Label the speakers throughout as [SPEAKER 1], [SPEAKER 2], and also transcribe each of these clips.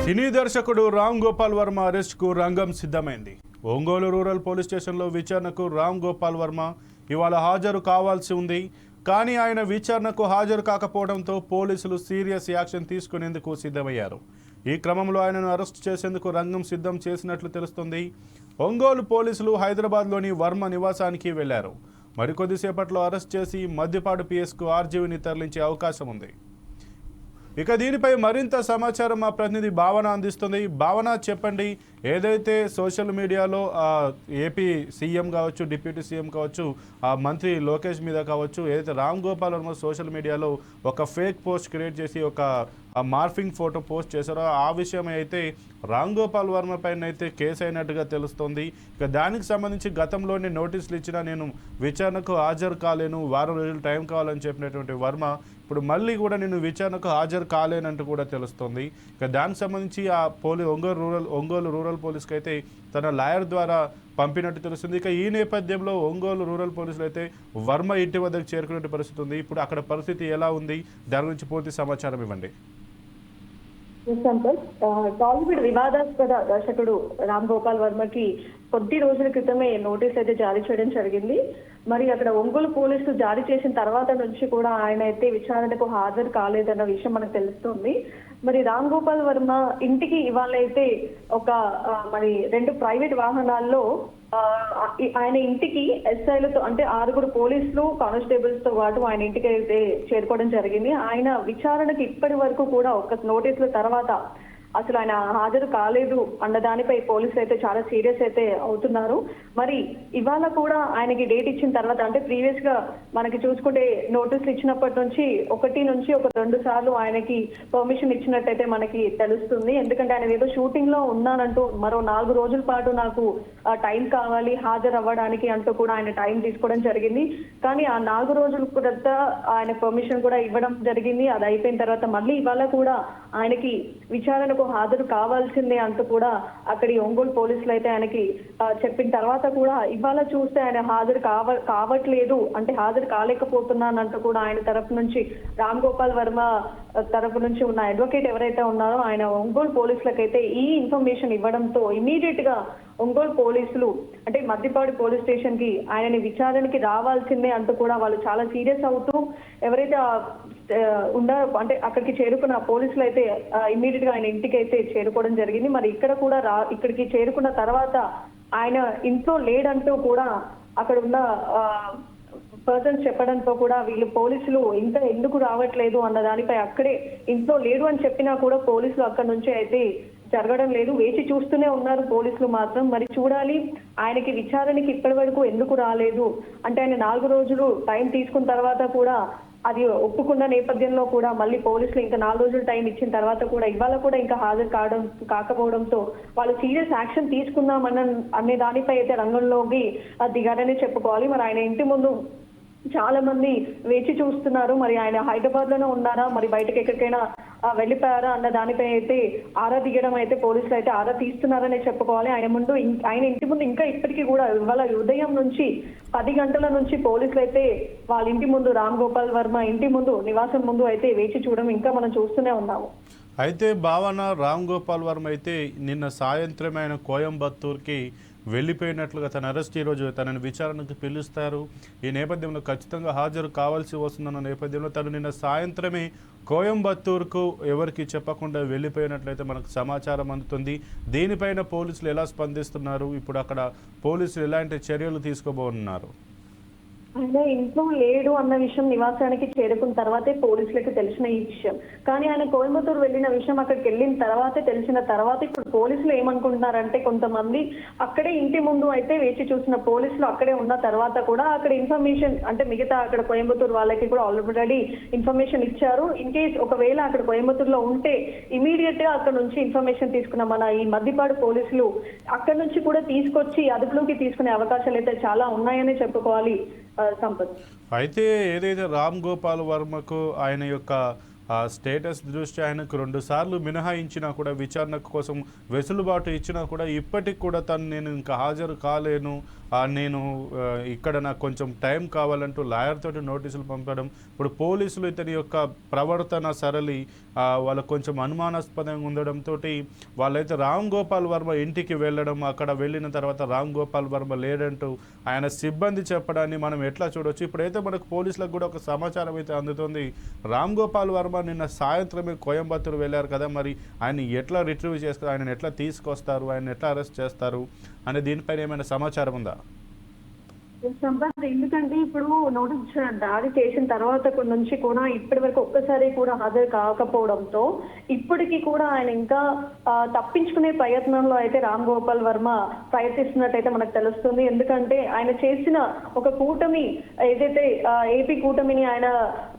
[SPEAKER 1] సినీ దర్శకుడు రామ్ గోపాల్ వర్మ అరెస్ట్కు రంగం సిద్ధమైంది. ఒంగోలు రూరల్ పోలీస్ స్టేషన్లో విచారణకు రామ్ గోపాల్ వర్మ ఇవాళ హాజరు కావాల్సి ఉంది. కానీ ఆయన విచారణకు హాజరు కాకపోవడంతో పోలీసులు సీరియస్ యాక్షన్ తీసుకునేందుకు సిద్ధమయ్యారు. ఈ క్రమంలో ఆయనను అరెస్ట్ చేసేందుకు రంగం సిద్ధం చేసినట్లు తెలుస్తుంది. ఒంగోలు పోలీసులు హైదరాబాద్లోని వర్మ నివాసానికి వెళ్లారు. మరికొద్దిసేపట్లో అరెస్ట్ చేసి మద్దిపాడు పిఎస్కు ఆర్జీవీని తరలించే అవకాశం ఉంది. ఇక దీనిపై మరింత సమాచారం మా ప్రతినిధి భావన అందిస్తుంది. భావన, చెప్పండి, ఏదైతే సోషల్ మీడియాలో ఏపీ సీఎం కావచ్చు, డిప్యూటీ సీఎం కావచ్చు, ఆ మంత్రి లోకేష్ మీద కావచ్చు, ఏదైతే రామ్ గోపాల్ వర్మ సోషల్ మీడియాలో ఒక ఫేక్ పోస్ట్ క్రియేట్ చేసి ఒక మార్ఫింగ్ ఫోటో పోస్ట్ చేశారో ఆ విషయం అయితే రామ్ గోపాల్ వర్మ పైన అయితే కేసు అయినట్టుగా తెలుస్తోంది. ఇక దానికి సంబంధించి గతంలోనే నోటీసులు ఇచ్చినా నేను విచారణకు హాజరు కాలేను, వారం రోజులు టైం కావాలని చెప్పినటువంటి వర్మ ఇప్పుడు మళ్ళీ కూడా నేను విచారణకు హాజరు కాలేనంటూ కూడా తెలుస్తుంది. ఇక దానికి సంబంధించి ఆ ఒంగోలు రూరల్ పోలీస్కి అయితే తన లాయర్ ద్వారా పంపినట్టు తెలుస్తుంది. ఇక ఈ నేపథ్యంలో ఒంగోలు రూరల్ పోలీసులు అయితే వర్మ ఇంటి వద్దకు చేరుకునే పరిస్థితి ఉంది. ఇప్పుడు అక్కడ పరిస్థితి ఎలా ఉంది, దాని గురించి పూర్తి సమాచారం ఇవ్వండి.
[SPEAKER 2] టాలీవుడ్ వివాదాస్పద దర్శకుడు రామ్ గోపాల్ వర్మకి కొద్ది రోజుల క్రితమే నోటీస్ అయితే జారీ చేయడం జరిగింది. మరి అక్కడ ఒంగోలు పోలీసులు జారీ చేసిన తర్వాత నుంచి కూడా ఆయన అయితే విచారణకు హాజరు కాలేదన్న విషయం మనకు తెలుస్తుంది. మరి రామ్ గోపాల్ వర్మ ఇంటికి ఇవాళ అయితే ఒక మరి 2 ప్రైవేట్ వాహనాల్లో ఆయన ఇంటికి ఎస్ఐలతో అంటే 6 పోలీసులు కానిస్టేబుల్స్ తో పాటు ఆయన ఇంటికి అయితే చేరుకోవడం జరిగింది. ఆయన విచారణకు ఇప్పటి వరకు కూడా ఒక నోటీసుల తర్వాత అసలు ఆయన హాజరు కాలేదు అన్న దానిపై పోలీసులు అయితే చాలా సీరియస్ అయితే అవుతున్నారు. మరి ఇవాళ కూడా ఆయనకి డేట్ ఇచ్చిన తర్వాత అంటే ప్రీవియస్ గా మనకి చూసుకుంటే నోటీసులు ఇచ్చినప్పటి నుంచి 2 సార్లు ఆయనకి పర్మిషన్ ఇచ్చినట్టయితే మనకి తెలుస్తుంది. ఎందుకంటే ఆయన ఏదో షూటింగ్ లో ఉన్నానంటూ మరో 4 రోజుల పాటు నాకు టైం కావాలి హాజరు అవ్వడానికి అంటూ కూడా ఆయన టైం తీసుకోవడం జరిగింది. కానీ ఆ 4 రోజుల కూడా ఆయన పర్మిషన్ కూడా ఇవ్వడం జరిగింది. అది అయిపోయిన తర్వాత మళ్ళీ ఇవాళ కూడా ఆయనకి విచారణకు హాజరు కావాల్సిందే అంటూ కూడా అక్కడి ఒంగోలు పోలీసులు అయితే ఆయనకి చెప్పిన తర్వాత కూడా ఇవాళ చూస్తే ఆయన హాజరు కావట్లేదు అంటే హాజరు కాలేకపోతున్నానంటూ కూడా ఆయన తరఫు నుంచి రామ్ గోపాల్ వర్మ తరఫు నుంచి ఉన్న అడ్వకేట్ ఎవరైతే ఉన్నారో ఆయన ఒంగోలు పోలీసులకైతే ఈ ఇన్ఫర్మేషన్ ఇవ్వడంతో ఇమీడియట్ గా ఒంగోలు పోలీసులు అంటే మద్దిపాడు పోలీస్ స్టేషన్ కి ఆయనని విచారణకి రావాల్సిందే అంటూ కూడా వాళ్ళు చాలా సీరియస్ అవుతూ ఎవరైతే ఉన్నారో అంటే అక్కడికి చేరుకున్న పోలీసులు అయితే ఇమీడియట్ గా ఆయన ఇంటికి అయితే చేరుకోవడం జరిగింది. మరి ఇక్కడ కూడా ఇక్కడికి చేరుకున్న తర్వాత ఆయన ఇంట్లో లేడంటూ కూడా అక్కడ ఉన్న పర్సన్స్ చెప్పడంతో కూడా వీళ్ళు పోలీసులు ఇంకా ఎందుకు రావట్లేదు అన్న దానిపై అక్కడే ఇంట్లో లేడు అని చెప్పినా కూడా పోలీసులు అక్కడ నుంచి అయితే జరగడం లేదు, వేచి చూస్తూనే ఉన్నారు పోలీసులు మాత్రం. మరి చూడాలి ఆయనకి విచారణకి ఇప్పటి వరకు ఎందుకు రాలేదు అంటే ఆయన 4 రోజులు టైం తీసుకున్న తర్వాత కూడా అది ఒప్పుకున్న నేపథ్యంలో కూడా మళ్ళీ పోలీసులు ఇంకా 4 రోజులు టైం ఇచ్చిన తర్వాత కూడా ఇవాళ కూడా ఇంకా హాజరు కాకపోవడంతో వాళ్ళు సీరియస్ యాక్షన్ అనే దానిపై అయితే రంగంలోకి దిగారని చెప్పుకోవాలి. మరి ఆయన ఇంటి ముందు చాలా మంది వేచి చూస్తున్నారు. మరి ఆయన హైదరాబాద్ లోనే ఉన్నారా, మరి బయటకు ఎక్కడికైనా వెళ్ళిపోయారా అన్న దానిపై అయితే ఆరా దిగడం అయితే పోలీసులు అయితే ఆరా తీస్తున్నారనే చెప్పుకోవాలి. ఆయన ఇంటి ముందు ఇంకా ఇప్పటికీ కూడా ఇవాళ ఉదయం నుంచి 10 గంటల నుంచి పోలీసులు అయితే వాళ్ళ ఇంటి ముందు రామ్ గోపాల్ వర్మ ఇంటి ముందు నివాసం ముందు అయితే వేచి చూడడం ఇంకా మనం చూస్తూనే ఉన్నాము.
[SPEAKER 1] అయితే భావన, రామ్ గోపాల్ వర్మ అయితే నిన్న సాయంత్రం ఆయన కోయంబత్తూర్కి వెళ్ళిపోయినట్లుగా తన అరెస్ట్ ఈరోజు తనని విచారణకు పిలుస్తారు. ఈ నేపథ్యంలో ఖచ్చితంగా హాజరు కావాల్సి వస్తుందన్న నేపథ్యంలో తను నిన్న సాయంత్రమే కోయంబత్తూర్కు ఎవరికి చెప్పకుండా వెళ్ళిపోయినట్లయితే మనకు సమాచారం అందుతుంది. దీనిపైన పోలీసులు ఎలా స్పందిస్తున్నారు, ఇప్పుడు అక్కడ పోలీసులు ఎలాంటి చర్యలు తీసుకోబోతున్నారు?
[SPEAKER 2] ఆయన ఇంట్లో లేడు అన్న విషయం నివాసానికి చేరుకున్న తర్వాతే పోలీసులకు తెలిసిన ఈ విషయం. కానీ ఆయన కోయంబత్తూరు వెళ్ళిన విషయం అక్కడికి వెళ్ళిన తర్వాతే తెలిసిన తర్వాత ఇప్పుడు పోలీసులు ఏమనుకుంటున్నారంటే కొంతమంది అక్కడే ఇంటి ముందు అయితే వేచి చూసిన పోలీసులు అక్కడే ఉన్న తర్వాత కూడా అక్కడ ఇన్ఫర్మేషన్ అంటే మిగతా అక్కడ కోయంబత్తూరు వాళ్ళకి కూడా ఆల్రెడీ ఇన్ఫర్మేషన్ ఇచ్చారు. ఇన్ కేస్ ఒకవేళ అక్కడ కోయంబత్తూరులో ఉంటే ఇమీడియట్ గా అక్కడ నుంచి ఇన్ఫర్మేషన్ తీసుకున్న మన ఈ మద్దిపాడు పోలీసులు అక్కడ నుంచి కూడా తీసుకొచ్చి అదుపులోకి తీసుకునే అవకాశాలు అయితే చాలా ఉన్నాయని చెప్పుకోవాలి. సంపత్,
[SPEAKER 1] అయితే ఏదైతే రామ్ గోపాల్ వర్మకు ఆయన యొక్క స్టేటస్ దృష్ట్యా ఆయనకు 2 సార్లు మినహాయించినా కూడా విచారణ కోసం వెసులుబాటు ఇచ్చినా కూడా ఇప్పటికి కూడా నేను ఇంకా హాజరు కాలేను, నేను ఇక్కడ నాకు కొంచెం టైం కావాలంటూ లాయర్ తోటి నోటీసులు పంపడం, ఇప్పుడు పోలీసులు ఇతని యొక్క ప్రవర్తన సరళి వాళ్ళకు కొంచెం అనుమానాస్పదంగా ఉండడంతో వాళ్ళైతే రామ్ గోపాల్ వర్మ ఇంటికి వెళ్ళడం, అక్కడ వెళ్ళిన తర్వాత రామ్ గోపాల్ వర్మ లేడంటూ ఆయన సిబ్బంది చెప్పడాన్ని మనం ఎట్లా చూడవచ్చు. ఇప్పుడైతే మనకు పోలీసులకు కూడా ఒక సమాచారం అయితే అందుతుంది. రామ్ గోపాల్ వర్మ నిన్న సాయంత్రమే కోయంబత్తూరు వెళ్ళారు కదా, మరి ఆయన ఎట్లా రిట్రీవ్ చేస్తారు, ఆయన ఎట్లా తీసుకొస్తారు, ఆయన ఎట్లా అరెస్ట్ చేస్తారు అనే దీనిపైన ఏమైనా సమాచారం ఉందా?
[SPEAKER 2] సంపత్, ఎందుకంటే ఇప్పుడు నోటీస్ దాడి చేసిన తర్వాత నుంచి కూడా ఇప్పటి వరకు ఒక్కసారి కూడా హాజరు కాకపోవడంతో ఇప్పటికీ కూడా ఆయన ఇంకా తప్పించుకునే ప్రయత్నంలో అయితే రామ్ గోపాల్ వర్మ ప్రయత్నిస్తున్నట్టయితే మనకు తెలుస్తుంది. ఎందుకంటే ఆయన చేసిన ఒక కూటమి ఏదైతే ఏపీ కూటమిని ఆయన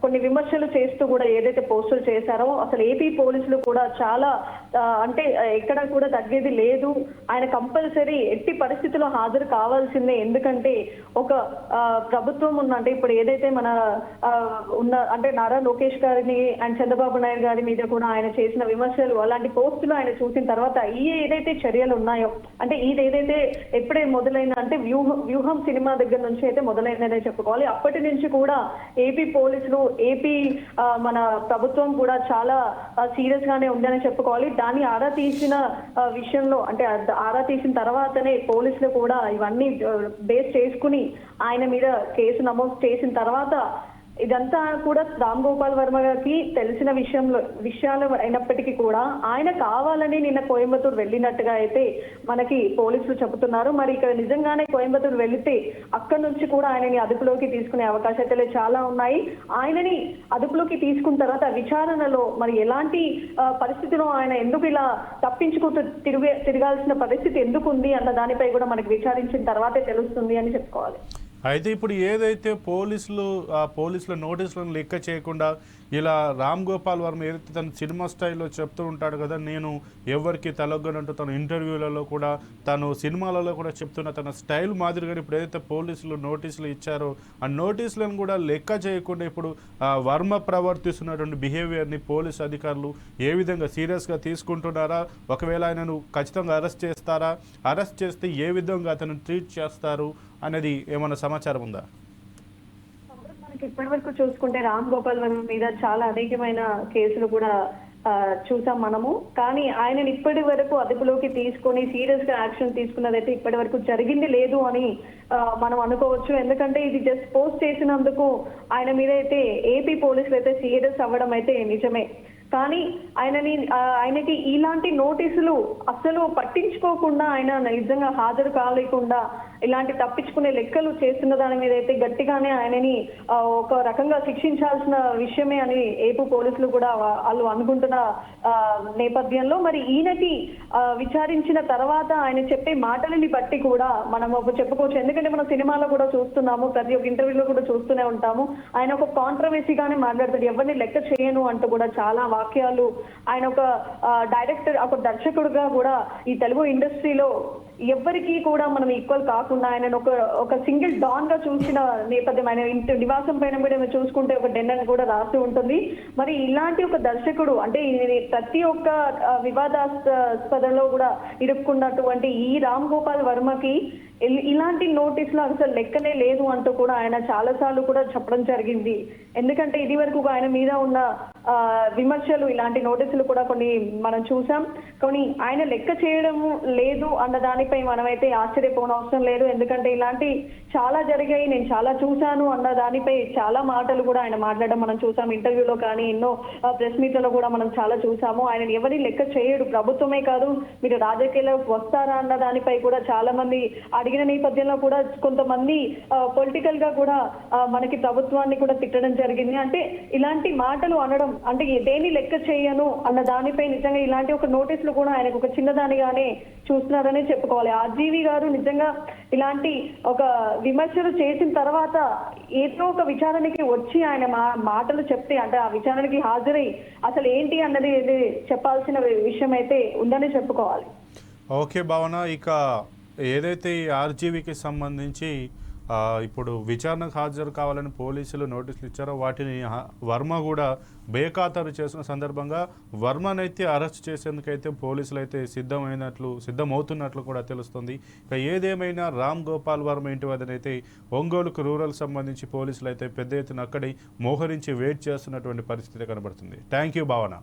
[SPEAKER 2] కొన్ని విమర్శలు చేస్తూ కూడా ఏదైతే పోస్టులు చేశారో, అసలు ఏపీ పోలీసులు కూడా చాలా అంటే ఎక్కడ కూడా తగ్గేది లేదు, ఆయన కంపల్సరీ ఎట్టి పరిస్థితుల్లో హాజరు కావాల్సిందే. ఎందుకంటే ఒక ప్రభుత్వం అంటే ఇప్పుడు ఏదైతే మన ఉన్న అంటే నారా లోకేష్ గారిని అండ్ చంద్రబాబు నాయుడు గారి మీద కూడా ఆయన చేసిన విమర్శలు, అలాంటి పోస్టులు ఆయన చూసిన తర్వాత ఈ ఏదైతే చర్యలు ఉన్నాయో, అంటే ఇది ఏదైతే ఎప్పుడే మొదలైన అంటే వ్యూహం సినిమా దగ్గర నుంచి అయితే మొదలైందనే చెప్పుకోవాలి. అప్పటి నుంచి కూడా ఏపీ పోలీసులు, ఏపీ మన ప్రభుత్వం కూడా చాలా సీరియస్ గానే ఉందని చెప్పుకోవాలి. దాన్ని ఆరా తీసిన విషయంలో అంటే ఆరా తీసిన తర్వాతనే పోలీసులు కూడా ఇవన్నీ బేస్ చేసుకుని ఆయన మీద కేసు నమోదు చేసిన తర్వాత ఇదంతా కూడా రామ్ గోపాల్ వర్మ గారికి తెలిసిన విషయాలు అయినప్పటికీ కూడా ఆయన కావాలని నిన్న కోయంబత్తూరు వెళ్ళినట్టుగా అయితే మనకి పోలీసులు చెబుతున్నారు. మరి ఇక్కడ నిజంగానే కోయంబత్తూరు వెళితే అక్కడి నుంచి కూడా ఆయనని అదుపులోకి తీసుకునే అవకాశాలు చాలా ఉన్నాయి. ఆయనని అదుపులోకి తీసుకున్న తర్వాత విచారణలో మరి ఎలాంటి పరిస్థితిలో ఆయన ఎందుకు ఇలా తప్పించుకుంటూ తిరగాల్సిన పరిస్థితి ఎందుకు ఉంది అన్న దానిపై కూడా మనకి విచారించిన తర్వాతే తెలుస్తుంది అని చెప్పుకోవాలి.
[SPEAKER 1] అయితే ఇప్పుడు ఏదైతే పోలీసుల నోటీసులను లెక్క చేయకుండా ఇలా రామ్ గోపాల్ వర్మ ఏదైతే తను సినిమా స్టైల్లో చెప్తూ ఉంటాడు కదా, నేను ఎవరికి తలొగ్గనంటూ తన ఇంటర్వ్యూలలో కూడా తను సినిమాలలో కూడా చెప్తున్న తన స్టైల్ మాదిరిగా ఇప్పుడు ఏదైతే పోలీసులు నోటీసులు ఇచ్చారో ఆ నోటీసులను కూడా లెక్క చేయకుండా ఇప్పుడు వర్మ ప్రవర్తిస్తున్నటువంటి బిహేవియర్ని పోలీసు అధికారులు ఏ విధంగా సీరియస్గా తీసుకుంటున్నారా, ఒకవేళ ఆయనను ఖచ్చితంగా అరెస్ట్ చేస్తారా, అరెస్ట్ చేస్తే ఏ విధంగా అతను ట్రీట్ చేస్తారు అనేది ఏమైనా సమాచారం ఉందా?
[SPEAKER 2] మనకి ఇప్పటి వరకు చూసుకుంటే రామ్ గోపాల్ వర్మ మీద చాలా అనేకమైన కేసులు కూడా చూసాం మనము. కానీ ఆయనని ఇప్పటి వరకు అదుపులోకి తీసుకొని సీరియస్ గా యాక్షన్ తీసుకున్నదైతే ఇప్పటి వరకు జరిగింది లేదు అని మనం అనుకోవచ్చు. ఎందుకంటే ఇది జస్ట్ పోస్ట్ చేసినందుకు ఆయన మీద అయితే ఏపీ పోలీసులు అయితే సీరియస్ అవ్వడం అయితే నిజమే. కానీ ఆయనకి ఇలాంటి నోటీసులు అసలు పట్టించుకోకుండా ఆయన నిజంగా హాజరు కాలేకుండా ఇలాంటి తప్పించుకునే లెక్కలు చేస్తున్న దాని మీద అయితే గట్టిగానే ఆయనని ఒక రకంగా శిక్షించాల్సిన విషయమే అని ఏపీ పోలీసులు కూడా వాళ్ళు అనుకుంటున్న నేపథ్యంలో మరి ఈయనకి విచారించిన తర్వాత ఆయన చెప్పే మాటలని బట్టి కూడా మనం చెప్పుకోవచ్చు. ఎందుకంటే మనం సినిమాలో కూడా చూస్తున్నాము, ప్రతి ఒక్క ఇంటర్వ్యూలో కూడా చూస్తూనే ఉంటాము, ఆయన ఒక కాంట్రవర్సీగానే మాట్లాడతాడు, ఎవరిని లెక్క చేయను అంటూ కూడా చాలా వాక్యాలు. ఆయన ఒక డైరెక్టర్, ఒక దర్శకుడుగా కూడా ఈ తెలుగు ఇండస్ట్రీలో ఎవ్వరికి కూడా మనం ఈక్వల్ కాకుండా ఆయన ఒక సింగిల్ డాన్ గా చూసిన నేపథ్యం. ఆయన ఇంటి నివాసం పైన కూడా చూసుకుంటే ఒక డెన్ అని కూడా రాసి ఉంటుంది. మరి ఇలాంటి ఒక దర్శకుడు అంటే ప్రతి ఒక్క వివాదాస్పదలో కూడా ఇరుక్కున్నటువంటి ఈ రామ్ గోపాల్ వర్మకి ఇలాంటి నోటీసులు అసలు లెక్కనే లేదు అంటూ కూడా ఆయన చాలా సార్లు కూడా చెప్పడం జరిగింది. ఎందుకంటే ఇది వరకు ఆయన మీద ఉన్న విమర్శలు, ఇలాంటి నోటీసులు కూడా కొన్ని మనం చూసాం. కానీ ఆయన లెక్క చేయడం లేదు అన్న దానిపై మనమైతే ఆశ్చర్యపోనవసరం లేదు. ఎందుకంటే ఇలాంటి చాలా జరిగాయి, నేను చాలా చూశాను అన్న దానిపై చాలా మాటలు కూడా ఆయన మాట్లాడడం మనం చూసాం. ఇంటర్వ్యూలో కానీ ఎన్నో ప్రెస్ మీట్లలో కూడా మనం చాలా చూసాము. ఆయన ఎవరిని లెక్క చేయడు, ప్రభుత్వమే కాదు మీరు రాజకీయాలకు వస్తారా అన్న దానిపై కూడా చాలా మంది అడిగిన నేపథ్యంలో కూడా కొంతమంది పొలిటికల్ గా కూడా మనకి ప్రభుత్వాన్ని కూడా తిట్టడం జరిగింది. అంటే ఇలాంటి మాటలు అనడం అంటే దేని లెక్క చేయను అన్న దానిపై నిజంగా ఇలాంటి ఒక నోటీసులు కూడా ఆయనకు ఒక చిన్నదానిగానే చూస్తున్నారనే చెప్పుకోవాలి. ఆర్జీవి గారు నిజంగా ఇలాంటి ఒక విమర్శలు చేసిన తర్వాత ఏదో ఒక విచారణకి వచ్చి ఆయన మాటలు చెప్తే అంటే ఆ విచారణకి హాజరై అసలు ఏంటి అన్నది చెప్పాల్సిన విషయం అయితే ఉందని చెప్పుకోవాలి.
[SPEAKER 1] ఓకే భావన, ఇక ఏదైతే ఈ ఆర్జీవీకి సంబంధించి ఇప్పుడు విచారణకు హాజరు కావాలని పోలీసులు నోటీసులు ఇచ్చారో వాటిని వర్మ కూడా బేఖాతరు చేసిన సందర్భంగా వర్మనైతే అరెస్ట్ చేసేందుకైతే పోలీసులు అయితే సిద్ధమవుతున్నట్లు కూడా తెలుస్తుంది. ఇక ఏదేమైనా రామ్ గోపాల్ వర్మ ఇంటి వద్దనైతే ఒంగోలుకు రూరల్ సంబంధించి పోలీసులు అయితే పెద్ద ఎత్తున అక్కడే మోహరించి వెయిట్ చేస్తున్నటువంటి పరిస్థితి కనబడుతుంది. థ్యాంక్ యూ భావన.